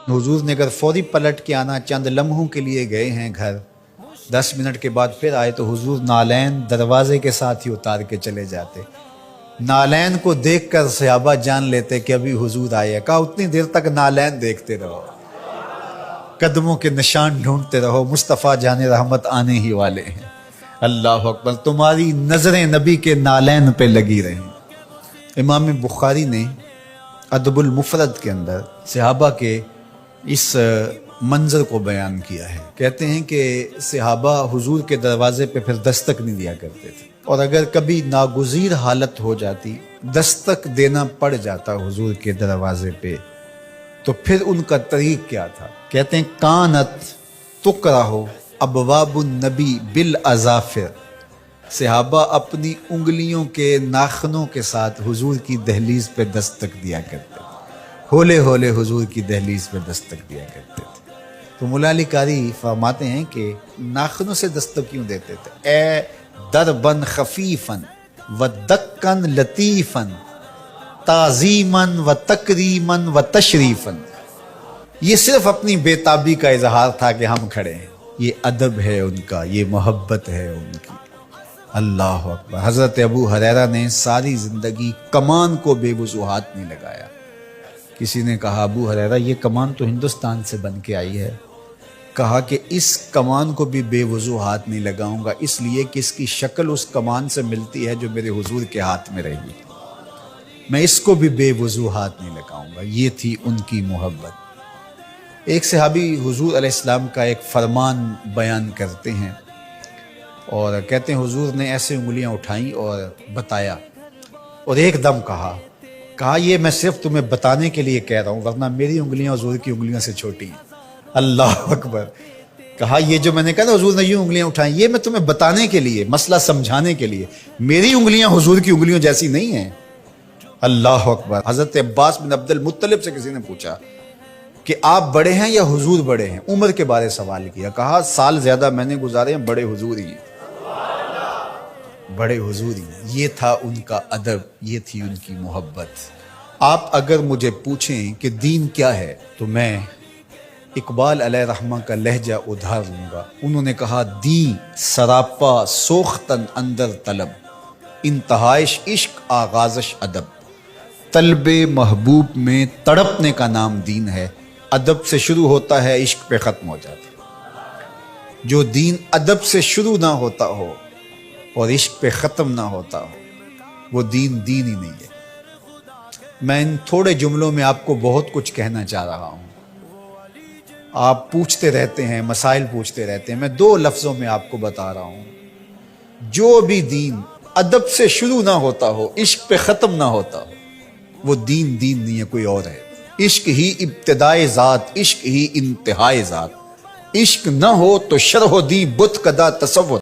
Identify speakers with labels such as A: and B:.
A: حضور نے اگر فوری پلٹ کے آنا، چند لمحوں کے لیے گئے ہیں گھر، 10 منٹ کے بعد پھر آئے تو حضور نالین دروازے کے ساتھ ہی اتار کے چلے جاتے۔ نالین کو دیکھ کر صحابہ جان لیتے کہ ابھی حضور آئے۔ کہا اتنی دیر تک نالین دیکھتے رہو، قدموں کے نشان ڈھونڈتے رہو، مصطفیٰ جان رحمت آنے ہی والے ہیں۔ اللہ اکبر، تمہاری نظریں نبی کے نالین پہ لگی رہیں۔ امام بخاری نے ادب المفرد کے اندر صحابہ کے اس منظر کو بیان کیا ہے۔ کہتے ہیں کہ صحابہ حضور کے دروازے پہ پھر دستک نہیں دیا کرتے تھے، اور اگر کبھی ناگزیر حالت ہو جاتی، دستک دینا پڑ جاتا حضور کے دروازے پہ، تو پھر ان کا طریق کیا تھا؟ کہتے ہیں کانت تکرہ ابواب النبی بالاظافر، صحابہ اپنی انگلیوں کے ناخنوں کے ساتھ حضور کی دہلیز پہ دستک دیا کرتے تھے، ہولے ہولے حضور کی دہلیز پہ دستک دیا کرتے تھے۔ تو مولا علی قاری فرماتے ہیں کہ ناخنوں سے دستک کیوں دیتے تھے؟ اے دربن خفیفن و دکن لطیفن تعظیمن و تکریمن و تشریفن، یہ صرف اپنی بے تابی کا اظہار تھا کہ ہم کھڑے ہیں، یہ ادب ہے ان کا، یہ محبت ہے ان کی۔ اللہ اکبر۔ حضرت ابو ہریرہ نے ساری زندگی کمان کو بے وضو ہاتھ نہیں لگایا۔ کسی نے کہا ابو ہریرہ یہ کمان تو ہندوستان سے بن کے آئی ہے۔ کہا کہ اس کمان کو بھی بے وضو ہاتھ نہیں لگاؤں گا، اس لیے کہ اس کی شکل اس کمان سے ملتی ہے جو میرے حضور کے ہاتھ میں رہی، میں اس کو بھی بے وضو ہاتھ نہیں لگاؤں گا۔ یہ تھی ان کی محبت۔ ایک صحابی حضور علیہ السلام کا ایک فرمان بیان کرتے ہیں اور کہتے ہیں حضور نے ایسے انگلیاں اٹھائیں اور بتایا، اور ایک دم کہا یہ میں صرف تمہیں بتانے کے لیے کہہ رہا ہوں، ورنہ میری انگلیاں حضور کی انگلیوں سے چھوٹی ہیں۔ اللہ اکبر۔ کہا یہ جو میں نے کہا نا حضور نے یوں انگلیاں اٹھائیں، یہ میں تمہیں بتانے کے لیے، مسئلہ سمجھانے کے لیے، میری انگلیاں حضور کی انگلیوں جیسی نہیں ہیں۔ اللہ اکبر۔ حضرت عباس بن عبد المطلب سے کسی نے پوچھا کہ آپ بڑے ہیں یا حضور بڑے ہیں؟ عمر کے بارے سوال کیا۔ کہا سال زیادہ میں نے گزارے ہیں، بڑے حضور ہی، بڑے حضور ہی۔ یہ تھا ان کا ادب، یہ تھی ان کی محبت۔ آپ اگر مجھے پوچھیں کہ دین کیا ہے تو میں اقبال علیہ رحمہ کا لہجہ ادھار لوں گا۔ انہوں نے کہا دین سراپا سوختن اندر طلب، انتہائش عشق آغازش ادب، طلب محبوب میں تڑپنے کا نام دین ہے، ادب سے شروع ہوتا ہے عشق پہ ختم ہو جاتا ہے۔ جو دین ادب سے شروع نہ ہوتا ہو اور عشق پہ ختم نہ ہوتا ہو، وہ دین ہی نہیں ہے۔ میں ان تھوڑے جملوں میں آپ کو بہت کچھ کہنا چاہ رہا ہوں۔ آپ پوچھتے رہتے ہیں، مسائل پوچھتے رہتے ہیں، میں 2 لفظوں میں آپ کو بتا رہا ہوں۔ جو بھی دین ادب سے شروع نہ ہوتا ہو، عشق پہ ختم نہ ہوتا ہو، وہ دین نہیں ہے، کوئی اور ہے۔ عشق ہی ابتدائے ذات، عشق ہی انتہائے ذات، عشق نہ ہو تو شرح و دی بت کدا تصور۔